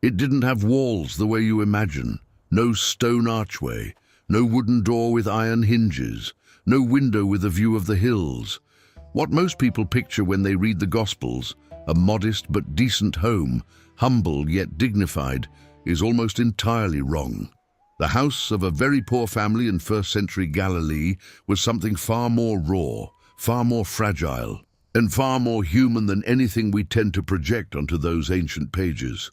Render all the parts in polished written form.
It didn't have walls the way you imagine, no stone archway, no wooden door with iron hinges, no window with a view of the hills. What most people picture when they read the Gospels, a modest but decent home, humble yet dignified, is almost entirely wrong. The house of a very poor family in first-century Galilee was something far more raw, far more fragile, and far more human than anything we tend to project onto those ancient pages.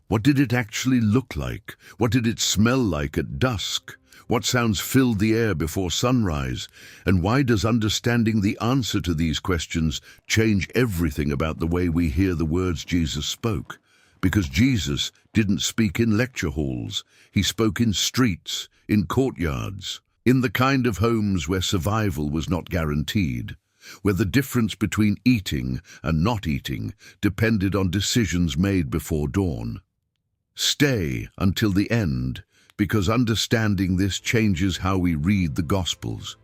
What did it actually look like? What did it smell like at dusk? What sounds filled the air before sunrise? And why does understanding the answer to these questions change everything about the way we hear the words Jesus spoke? Because Jesus didn't speak in lecture halls. He spoke in streets, in courtyards, in the kind of homes where survival was not guaranteed, where the difference between eating and not eating depended on decisions made before dawn. Stay until the end, because understanding this changes how we read the Gospels.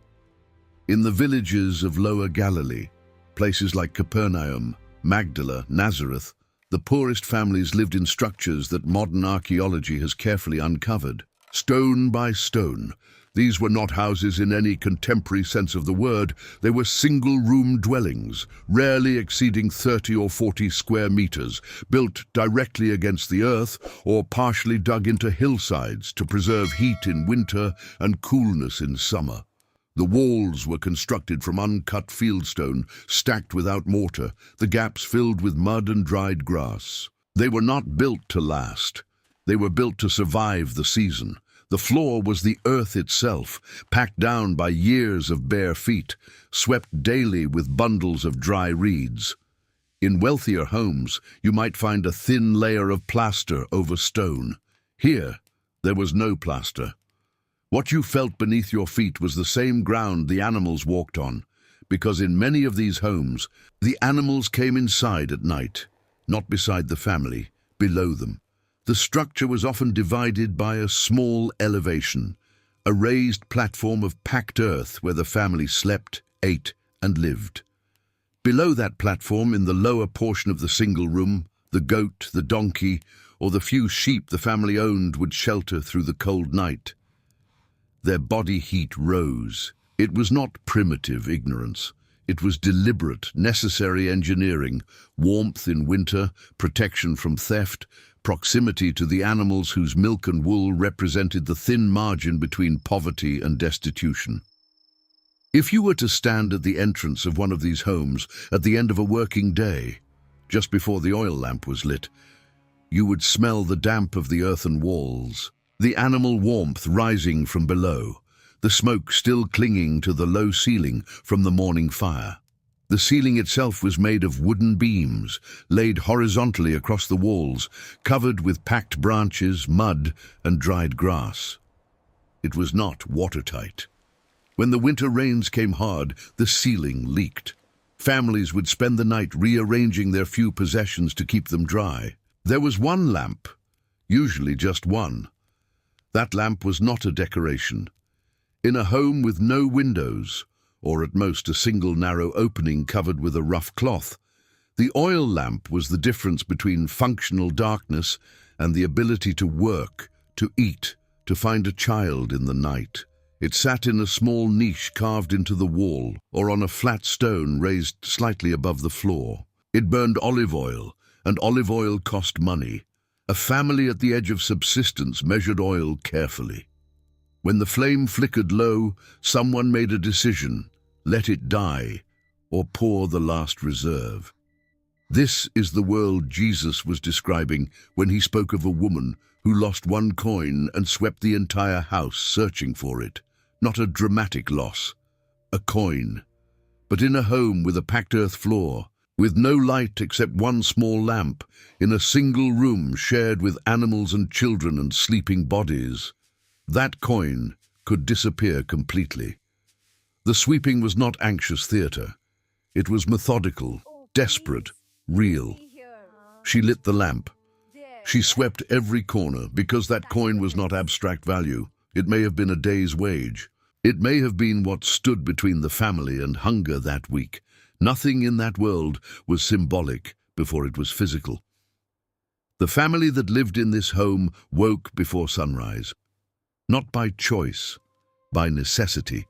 In the villages of Lower Galilee, places like Capernaum, Magdala, Nazareth, the poorest families lived in structures that modern archaeology has carefully uncovered. Stone by stone, these were not houses in any contemporary sense of the word. They were single-room dwellings, rarely exceeding 30 or 40 square meters, built directly against the earth or partially dug into hillsides to preserve heat in winter and coolness in summer. The walls were constructed from uncut fieldstone, stacked without mortar, the gaps filled with mud and dried grass. They were not built to last. They were built to survive the season. The floor was the earth itself, packed down by years of bare feet, swept daily with bundles of dry reeds. In wealthier homes, you might find a thin layer of plaster over stone. Here, there was no plaster. What you felt beneath your feet was the same ground the animals walked on, because in many of these homes, the animals came inside at night, not beside the family, below them. The structure was often divided by a small elevation, a raised platform of packed earth where the family slept, ate, and lived. Below that platform, in the lower portion of the single room, the goat, the donkey, or the few sheep the family owned would shelter through the cold night. Their body heat rose. It was not primitive ignorance. It was deliberate, necessary engineering, warmth in winter, protection from theft, proximity to the animals whose milk and wool represented the thin margin between poverty and destitution. If you were to stand at the entrance of one of these homes at the end of a working day, just before the oil lamp was lit, you would smell the damp of the earthen walls, the animal warmth rising from below, the smoke still clinging to the low ceiling from the morning fire. The ceiling itself was made of wooden beams, laid horizontally across the walls, covered with packed branches, mud, and dried grass. It was not watertight. When the winter rains came hard, the ceiling leaked. Families would spend the night rearranging their few possessions to keep them dry. There was one lamp, usually just one. That lamp was not a decoration. In a home with no windows, or at most a single narrow opening covered with a rough cloth, the oil lamp was the difference between functional darkness and the ability to work, to eat, to find a child in the night. It sat in a small niche carved into the wall, or on a flat stone raised slightly above the floor. It burned olive oil, and olive oil cost money. A family at the edge of subsistence measured oil carefully. When the flame flickered low, someone made a decision: let it die, or pour the last reserve. This is the world Jesus was describing when he spoke of a woman who lost one coin and swept the entire house searching for it. Not a dramatic loss, a coin. But in a home with a packed earth floor, with no light except one small lamp, in a single room shared with animals and children and sleeping bodies, that coin could disappear completely. The sweeping was not anxious theater. It was methodical, desperate, real. She lit the lamp. She swept every corner, because that coin was not abstract value. It may have been a day's wage. It may have been what stood between the family and hunger that week. Nothing in that world was symbolic before it was physical. The family that lived in this home woke before sunrise, not by choice, by necessity.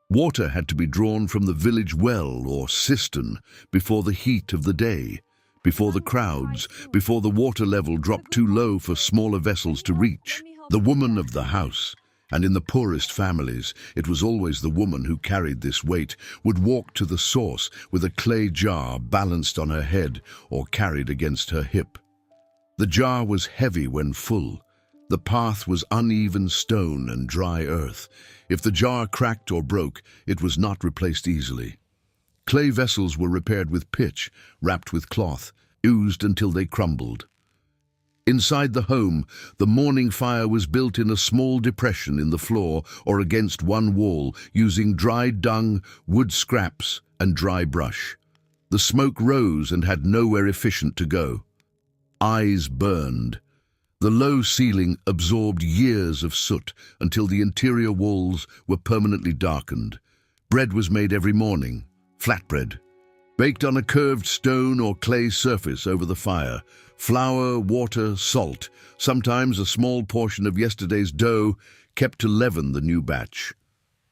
Water had to be drawn from the village well or cistern before the heat of the day, before the crowds, before the water level dropped too low for smaller vessels to reach. The woman of the house, and in the poorest families, it was always the woman who carried this weight, would walk to the source with a clay jar balanced on her head or carried against her hip. The jar was heavy when full. The path was uneven stone and dry earth. If the jar cracked or broke, it was not replaced easily. Clay vessels were repaired with pitch, wrapped with cloth, oozed until they crumbled. Inside the home, the morning fire was built in a small depression in the floor or against one wall, using dried dung, wood scraps, and dry brush. The smoke rose and had nowhere efficient to go. Eyes burned. The low ceiling absorbed years of soot until the interior walls were permanently darkened. Bread was made every morning, flatbread, baked on a curved stone or clay surface over the fire. Flour, water, salt, sometimes a small portion of yesterday's dough, kept to leaven the new batch.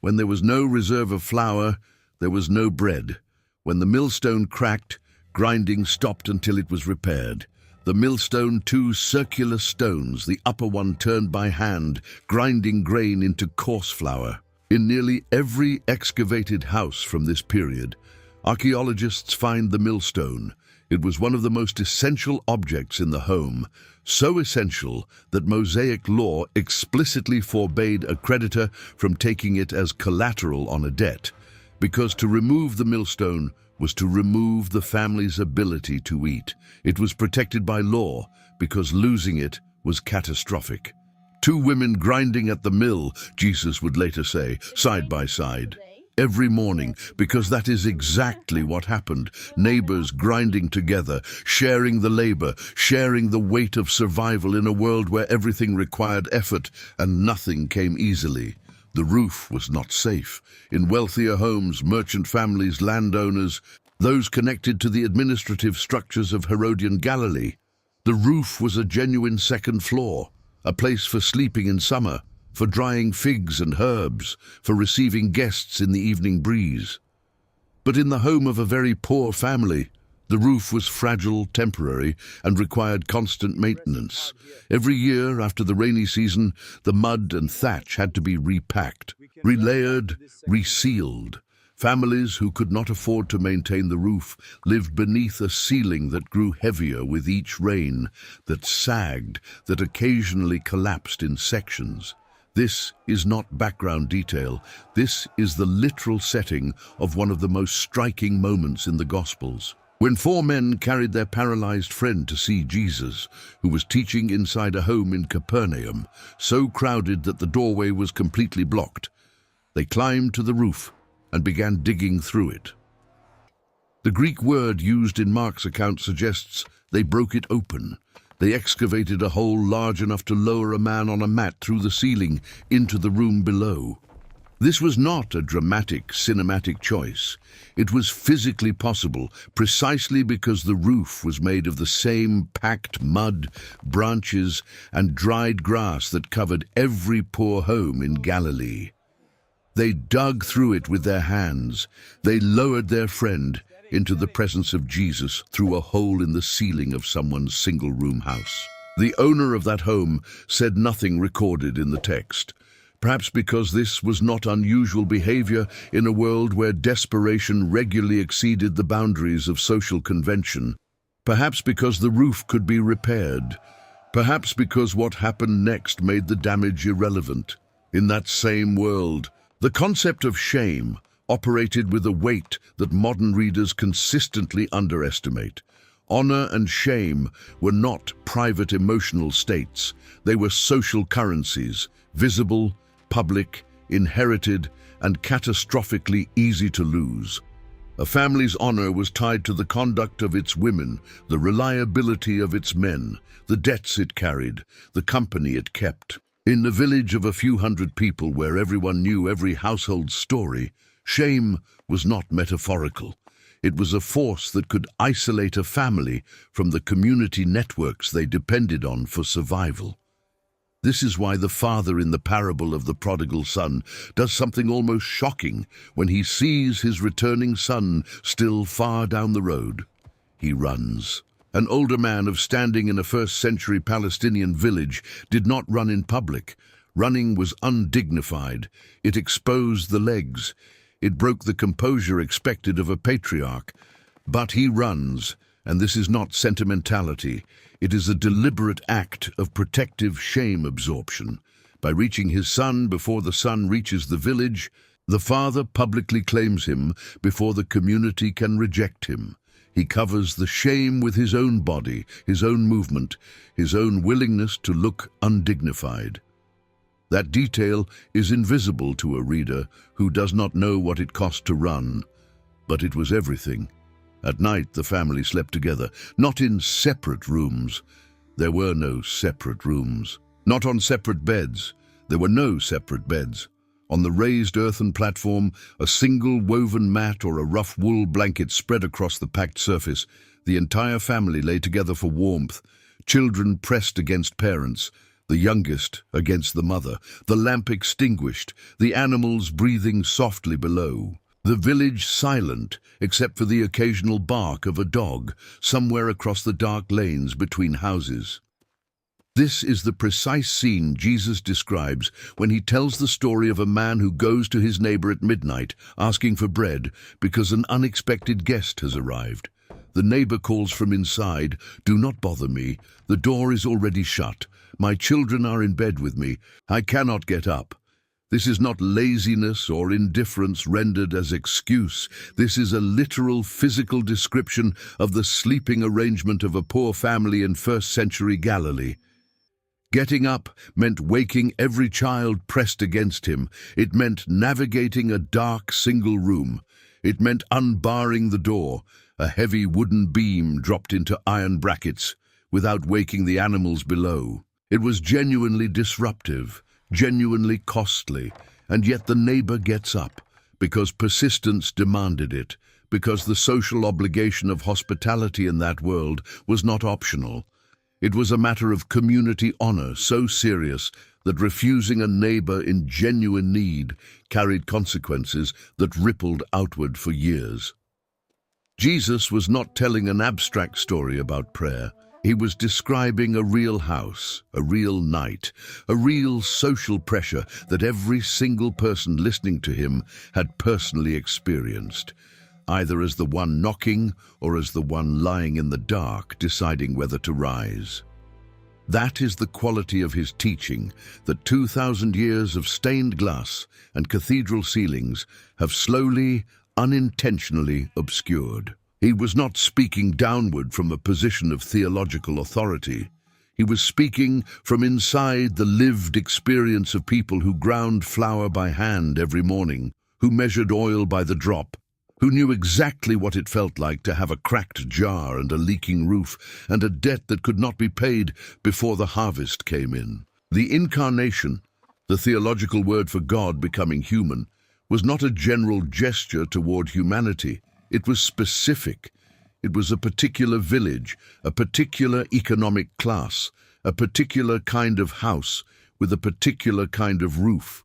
When there was no reserve of flour, there was no bread. When the millstone cracked, grinding stopped until it was repaired. The millstone, two circular stones, the upper one turned by hand, grinding grain into coarse flour. In nearly every excavated house from this period, archaeologists find the millstone. It was one of the most essential objects in the home, so essential that Mosaic law explicitly forbade a creditor from taking it as collateral on a debt, because to remove the millstone was to remove the family's ability to eat. It was protected by law because losing it was catastrophic. Two women grinding at the mill, Jesus would later say, side by side, every morning, because that is exactly what happened. Neighbors grinding together, sharing the labor, sharing the weight of survival in a world where everything required effort and nothing came easily. The roof was not safe. In wealthier homes, merchant families, landowners, those connected to the administrative structures of Herodian Galilee, the roof was a genuine second floor, a place for sleeping in summer, for drying figs and herbs, for receiving guests in the evening breeze. But in the home of a very poor family, the roof was fragile, temporary, and required constant maintenance. Every year after the rainy season, the mud and thatch had to be repacked, relayered, resealed. Families who could not afford to maintain the roof lived beneath a ceiling that grew heavier with each rain, that sagged, that occasionally collapsed in sections. This is not background detail. This is the literal setting of one of the most striking moments in the Gospels. When four men carried their paralyzed friend to see Jesus, who was teaching inside a home in Capernaum, so crowded that the doorway was completely blocked, they climbed to the roof and began digging through it. The Greek word used in Mark's account suggests they broke it open. They excavated a hole large enough to lower a man on a mat through the ceiling into the room below. This was not a dramatic, cinematic choice. It was physically possible precisely because the roof was made of the same packed mud, branches, and dried grass that covered every poor home in Galilee. They dug through it with their hands. They lowered their friend into the presence of Jesus through a hole in the ceiling of someone's single-room house. The owner of that home said nothing recorded in the text. Perhaps because this was not unusual behavior in a world where desperation regularly exceeded the boundaries of social convention. Perhaps because the roof could be repaired. Perhaps because what happened next made the damage irrelevant. In that same world, the concept of shame operated with a weight that modern readers consistently underestimate. Honor and shame were not private emotional states. They were social currencies, visible, public, inherited, and catastrophically easy to lose. A family's honor was tied to the conduct of its women, the reliability of its men, the debts it carried, the company it kept. In the village of a few hundred people where everyone knew every household story, shame was not metaphorical. It was a force that could isolate a family from the community networks they depended on for survival. This is why the father in the parable of the prodigal son does something almost shocking when he sees his returning son still far down the road. He runs. An older man of standing in a first-century Palestinian village did not run in public. Running was undignified. It exposed the legs. It broke the composure expected of a patriarch. But he runs, and this is not sentimentality. It is a deliberate act of protective shame absorption. By reaching his son before the son reaches the village, the father publicly claims him before the community can reject him. He covers the shame with his own body, his own movement, his own willingness to look undignified. That detail is invisible to a reader who does not know what it cost to run, but it was everything. At night, the family slept together, not in separate rooms. There were no separate rooms. Not on separate beds. There were no separate beds. On the raised earthen platform, a single woven mat or a rough wool blanket spread across the packed surface. The entire family lay together for warmth, children pressed against parents, the youngest against the mother, the lamp extinguished, the animals breathing softly below. The village silent, except for the occasional bark of a dog somewhere across the dark lanes between houses. This is the precise scene Jesus describes when he tells the story of a man who goes to his neighbor at midnight asking for bread because an unexpected guest has arrived. The neighbor calls from inside, "Do not bother me. The door is already shut. My children are in bed with me. I cannot get up." This is not laziness or indifference rendered as excuse. This is a literal physical description of the sleeping arrangement of a poor family in first-century Galilee. Getting up meant waking every child pressed against him. It meant navigating a dark single room. It meant unbarring the door, a heavy wooden beam dropped into iron brackets, without waking the animals below. It was genuinely disruptive, genuinely costly, and yet the neighbor gets up, because persistence demanded it, because the social obligation of hospitality in that world was not optional. It was a matter of community honor so serious that refusing a neighbor in genuine need carried consequences that rippled outward for years. Jesus was not telling an abstract story about prayer. He was describing a real house, a real night, a real social pressure that every single person listening to him had personally experienced, either as the one knocking or as the one lying in the dark deciding whether to rise. That is the quality of his teaching that 2,000 years of stained glass and cathedral ceilings have slowly, unintentionally obscured. He was not speaking downward from a position of theological authority. He was speaking from inside the lived experience of people who ground flour by hand every morning, who measured oil by the drop, who knew exactly what it felt like to have a cracked jar and a leaking roof and a debt that could not be paid before the harvest came in. The incarnation, the theological word for God becoming human, was not a general gesture toward humanity. It was specific. It was a particular village, a particular economic class, a particular kind of house with a particular kind of roof.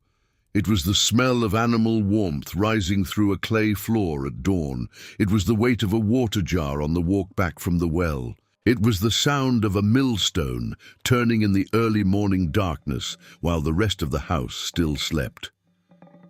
It was the smell of animal warmth rising through a clay floor at dawn. It was the weight of a water jar on the walk back from the well. It was the sound of a millstone turning in the early morning darkness while the rest of the house still slept.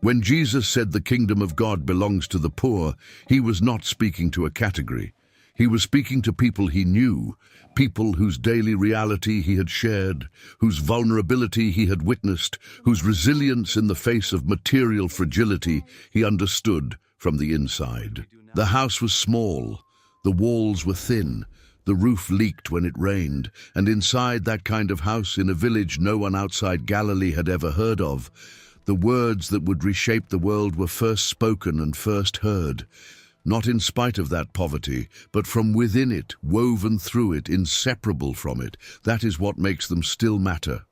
When Jesus said the kingdom of God belongs to the poor, he was not speaking to a category. He was speaking to people he knew, people whose daily reality he had shared, whose vulnerability he had witnessed, whose resilience in the face of material fragility he understood from the inside. The house was small, the walls were thin, the roof leaked when it rained, and inside that kind of house in a village no one outside Galilee had ever heard of, the words that would reshape the world were first spoken and first heard, not in spite of that poverty, but from within it, woven through it, inseparable from it. That is what makes them still matter.